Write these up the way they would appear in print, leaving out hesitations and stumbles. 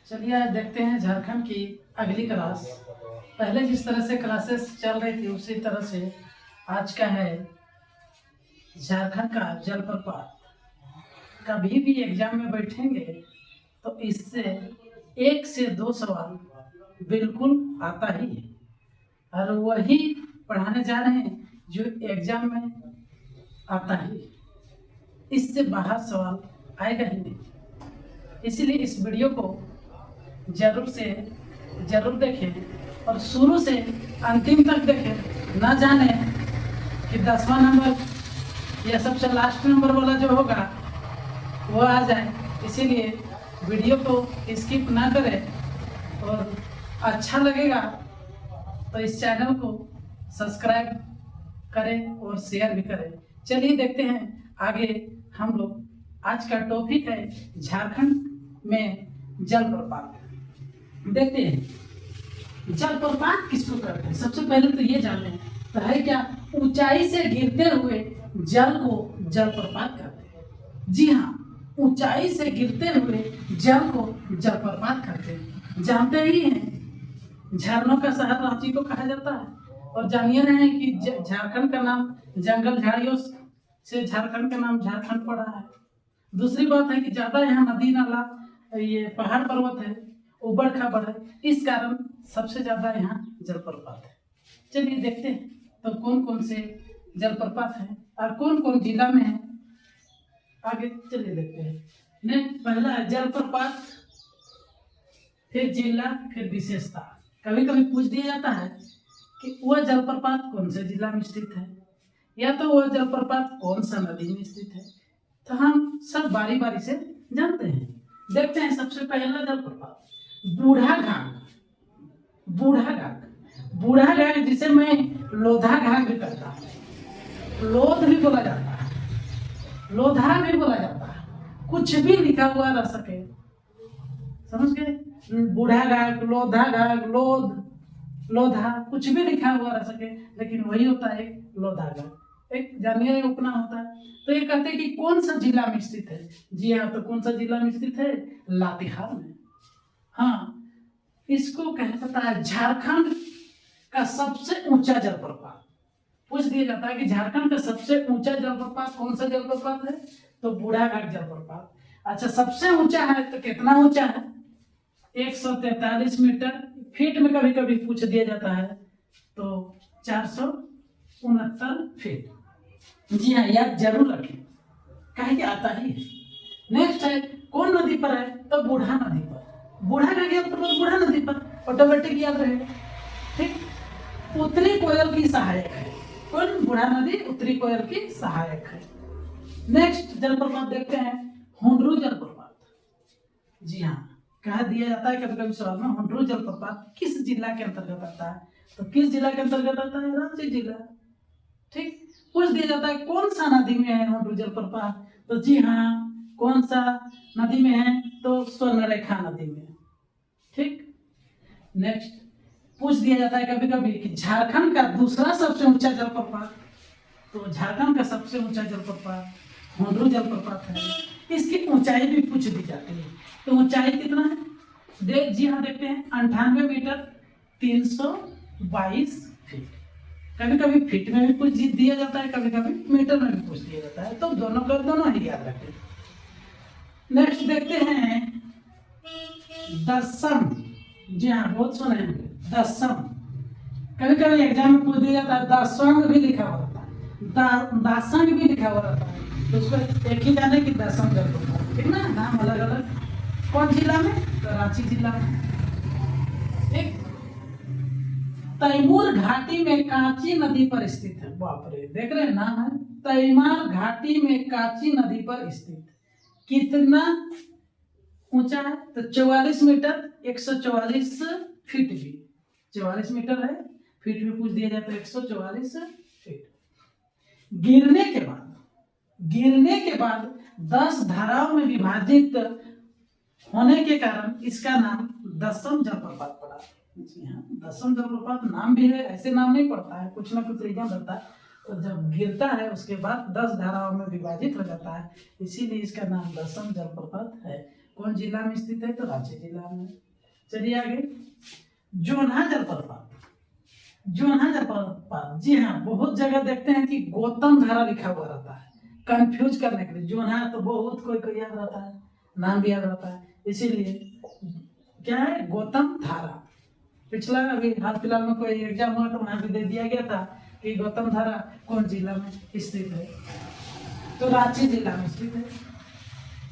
चलिए आज देखते हैं झारखंड की अगली क्लास। पहले जिस तरह से क्लासेस चल रही थी उसी तरह से आज का है झारखंड का जलप्रपात। कभी भी एग्जाम में बैठेंगे तो इससे 1 से 2 सवाल बिल्कुल आता ही है और वही पढ़ाने जा रहे हैं जो एग्जाम में आता ही, इससे बाहर सवाल आएगा ही नहीं। इसीलिए इस वीडियो को जरूर देखें और शुरू से अंतिम तक देखें। ना जाने कि 10वां नंबर या सबसे लास्ट नंबर वाला जो होगा वो आ जाए। इसीलिए वीडियो को स्किप ना करें और अच्छा लगेगा तो इस चैनल को सब्सक्राइब करें और शेयर भी करें। चलिए देखते हैं आगे। हम लोग आज का टॉपिक है झारखंड में जलप्रपात। देखते हैं जलप्रपात किसको कहते हैं। सबसे पहले तो ये जान लें तो है क्या, ऊंचाई से गिरते हुए जल को जलप्रपात कहते हैं। जी हाँ, ऊंचाई से गिरते हुए जल को जलप्रपात कहते हैं। जानते ही हैं झरनों का शहर रांची को कहा जाता है और जानिए रहे हैं कि झारखंड का नाम जंगल झाड़ियों से झारखंड का नाम झारखंड पड़ा है। दूसरी बात है कि ज्यादा यहाँ नदी नाला ये पहाड़ पर्वत है, उबड़ खाबड़ है, इस कारण सबसे ज्यादा यहाँ जलप्रपात है। चलिए देखते हैं तो कौन कौन से जलप्रपात हैं और कौन कौन जिला में है। आगे चलिए देखते हैं। नेक्स्ट पहला है जलप्रपात, फिर जिला, फिर विशेषता। कभी कभी पूछ दिया जाता है कि वह जलप्रपात कौन से जिला में स्थित है या तो वह जलप्रपात कौन सा नदी में स्थित है। तो हम सब बारी बारी से जानते हैं। देखते हैं सबसे पहला जलप्रपात बूढ़ा घाट। बूढ़ा घाट जिसे मैं लोधा घाट भी कहता हूँ, लोध भी बोला जाता है, लोधा भी बोला जाता है, कुछ भी लिखा हुआ रह सके, समझ गए। बूढ़ा घाट, लोधा घाट, लोधा कुछ भी लिखा हुआ रह सके, लेकिन वही होता है लोधा घाट। एक जानिए उपना होता है। तो ये कहते हैं कि कौन सा जिला में स्थित है। जी हाँ, तो कौन सा जिला में स्थित है? लातेहार में। हाँ, इसको कहा जाता है झारखंड का सबसे ऊंचा जलप्रपात। पूछ दिया जाता है कि झारखंड का सबसे ऊंचा जलप्रपात कौन सा जलप्रपात है, तो बूढ़ा घाट जलप्रपात। अच्छा, सबसे ऊंचा है तो कितना ऊंचा है? 143 मीटर। फीट में कभी कभी पूछ दिया जाता है तो 469 फीट। जी हाँ, याद जरूर रखें, कहे कि आता ही है। नेक्स्ट है कौन नदी पर है, तो बूढ़ा नदी पर। बूढ़ा का क्या मतलब? बूढ़ा नदी पर, ऑटोमेटिक याद रहे। ठीक, उत्तरी कोयल की सहायक है। कौन? बूढ़ा नदी उत्तरी कोयल की सहायक है। नेक्स्ट जलप्रपात देखते हैं हुंडरू जलप्रपात। जी हाँ, कह दिया जाता है कभी कभी सवाल में हुंडरू जलप्रपात किस जिला के अंतर्गत आता है, तो किस जिला के अंतर्गत आता है? रांची जिला। ठीक, पूछ दिया जाता है कौन सा नदी में है हुंडरू जलप्रपात, तो जी हाँ, कौन सा नदी में है, तो स्वर्णरेखा नदी में। ठीक, नेक्स्ट पूछ दिया जाता है कभी कभी कि झारखंड का दूसरा सबसे ऊंचा जलप्रपात, तो झारखंड का सबसे ऊंचा जलप्रपात हुंडरू जलप्रपात है। इसकी ऊंचाई भी पूछ दी जाती है, तो ऊंचाई कितना है? जी हाँ, देखते हैं 98 मीटर 322 फीट। कभी कभी फीट में भी पूछ दिया जाता है, कभी कभी मीटर में भी पूछ दिया जाता है, तो दोनों ही याद रखें। नेक्स्ट देखते हैं दसम। जी हाँ, बहुत सुने हैं दसम। कभी कभी एग्जाम में पूछ दिया जाता है, दसंग भी लिखा हुआ रहता है, दासंग भी लिखा हुआ रहता है, तो उसको एक ही जाने कि दसम जलप्रपात। ठीक ना, नाम अलग अलग। कौन जिला में? तो रांची जिला में। एक तैमूर घाटी में कांची नदी पर स्थित है। बाप रे, देख रहे हैं नाम है तैमूर घाटी में कांची नदी पर स्थित। कितना ऊंचा है? तो 44 मीटर 144 फीट भी। 44 मीटर है, फीट में पूछ दिया जाए तो 144 फीट। गिरने के बाद 10 धाराओं में विभाजित होने के कारण इसका नाम दसम जलप्रपात पड़ा। जी हाँ, दसम जलप्रपात नाम भी है, ऐसे नाम नहीं पड़ता है, कुछ ना कुछ रीजन रहता है। तो जब गिरता है उसके बाद 10 धाराओं में विभाजित हो जाता है, इसीलिए इसका नाम दसम जलप्रपात है। कौन जिला में स्थित है? तो रांची जिला में। चलिए आगे, जोन्हा जलप्रपात। जोन्हा जलप्रपात, जी हाँ, बहुत जगह देखते हैं कि गौतम धारा लिखा हुआ रहता है, कंफ्यूज करने के लिए। जोन्हा तो बहुत कोई याद रहता है, नाम भी याद रहता है, इसीलिए क्या है, गौतम धारा। पिछला अभी हाल फिलहाल में कोई एग्जाम हुआ तो वहां भी दे दिया गया था कि गौतम धारा कौन जिला में स्थित है? तो रांची जिला में स्थित है।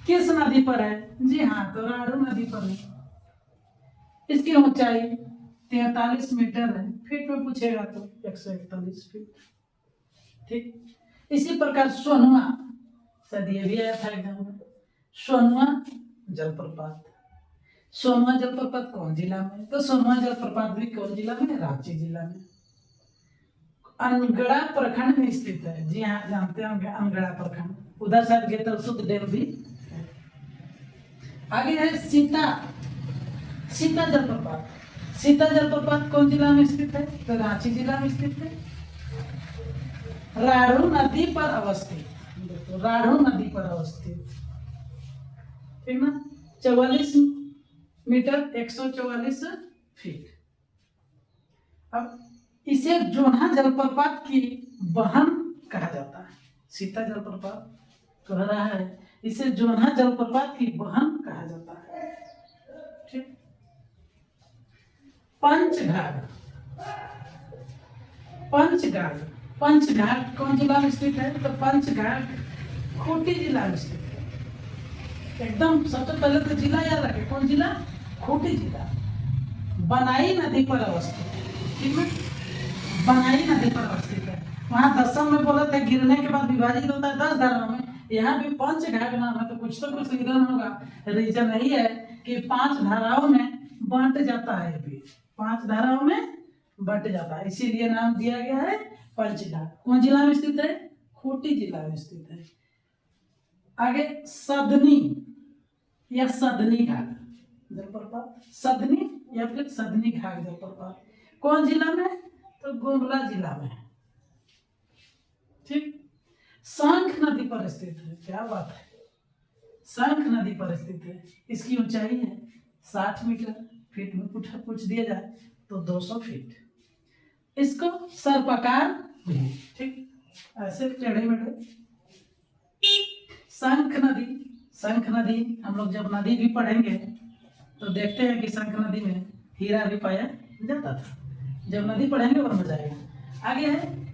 किस नदी पर है? जी हाँ, तो राढ़ू नदी पर है। इसकी ऊंचाई 43 मीटर है, फीट में पूछेगा तो 141 फीट। ठीक, इसी प्रकार सोनुआ, शायद ये भी आया था एग्जाम में, सोनुआ जलप्रपात। सोनुआ जलप्रपात कौन जिला में? तो सोनुआ जलप्रपात भी कौन जिला में? रांची जिला में। अनगढ़ा प्रखंड में स्थित है। जी हाँ, जानते होंगे अनगढ़ा प्रखंड, उधर शायद गेतलसूद डैम भी है। आगे है सीता जलप्रपात। सीता जलप्रपात कौन जिला में स्थित है? तो रांची जिला में स्थित है। राढ़ू नदी पर अवस्थित, देखो राढ़ू नदी पर अवस्थित, ठीक ना। 44 मीटर 144 फीट। अब इसे जोन्हा जलप्रपात की बहन कहा जाता है। सीता जलप्रपात कह रहा है, इसे जोन्हा जलप्रपात की बहन कहा जाता है। ठीक, पंचघाट। पंचघाट कौन जिला में स्थित है? तो पंचघाट खूंटी जिला में स्थित है। एकदम सबसे पहले तो जिला याद रखे, कौन जिला? खूंटी जिला। बनाई नदी पर अवस्थित है, ठीक है, बनाई नदी पर अवस्थित है। वहां 10 में बोला था गिरने के बाद विभाजित होता है 10 धाराओं में, यहाँ भी पंचघाट नाम है, तो कुछ रीजन होगा। रीजन यही है कि 5 धाराओं में बांट जाता है, भी 5 धाराओं में बंट जाता है, इसीलिए नाम दिया गया है पंचघाट। कौन जिला में स्थित है? खूंटी जिला में स्थित है। आगे सदनी या सदनी घाट जलप्रपात, सदनी या फिर सदनी घाट जलप्रपात कौन जिला में? तो गुमला जिला में। ठीक, शंख नदी पर स्थित है। क्या बात है, शंख नदी पर स्थित है। इसकी ऊंचाई है 60 मीटर, फीट में पूछ दिया जाए तो 200 फीट। इसको सर्पाकार, ठीक, ऐसे टेढ़े मेढ़े। शंख नदी हम लोग जब नदी भी पढ़ेंगे तो देखते हैं कि शंख नदी में हीरा भी पाया जाता था। जब नदी पढ़ेंगे और मजा आएगा। आगे है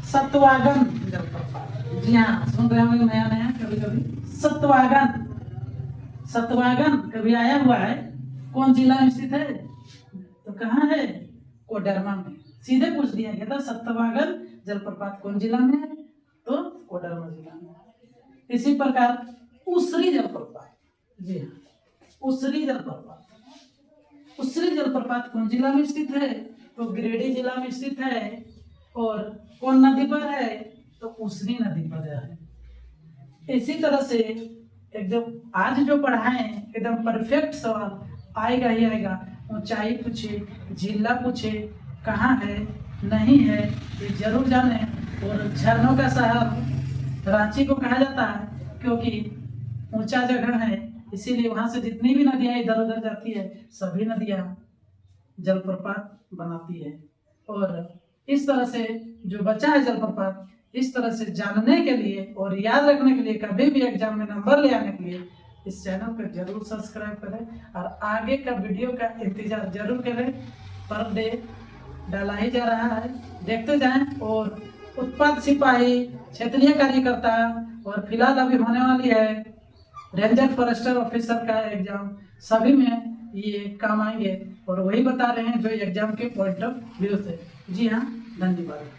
सतवागन जलप्रपात। जी हाँ, सुन रहे होंगे नया नया कभी कभी। सतवागन कभी आया हुआ है, कौन जिला में स्थित है? तो कहाँ है? कोडरमा में। सीधे पूछ दिया गया था सतवागन जलप्रपात कौन जिला में है? तो कोडरमा जिला में। इसी प्रकार उसरी जलप्रपात, जी हाँ, उसरी जलप्रपात कौन जिला में स्थित है? तो गिरिडीह जिला में स्थित है। और कौन नदी पर है? तो उसरी नदी पर है। इसी तरह से एकदम आज जो पढ़ाए एकदम परफेक्ट सवाल आएगा ही आएगा। ऊंचाई पूछे, जिला पूछे, कहाँ है नहीं है, ये जरूर जाने। और झरनों का शहर रांची को कहा जाता है क्योंकि ऊंचा जगह है, इसीलिए वहां से जितनी भी नदियां इधर उधर जाती है सभी नदियां जलप्रपात बनाती है। और इस तरह से जो बचा है जलप्रपात, इस तरह से जानने के लिए और याद रखने के लिए, कभी भी एग्जाम में नंबर ले आने के लिए इस चैनल को जरूर सब्सक्राइब करें और आगे का वीडियो का इंतजार जरूर करें। पर डे डाला ही जा रहा है, देखते जाएं। और उत्पाद सिपाही, क्षेत्रीय कार्यकर्ता और फिलहाल अभी होने वाली है रेंजर फॉरेस्टर ऑफिसर का एग्जाम, सभी में ये काम आएंगे और वही बता रहे हैं जो एग्जाम के पॉइंट ऑफ व्यू से। जी हाँ, धन्यवाद।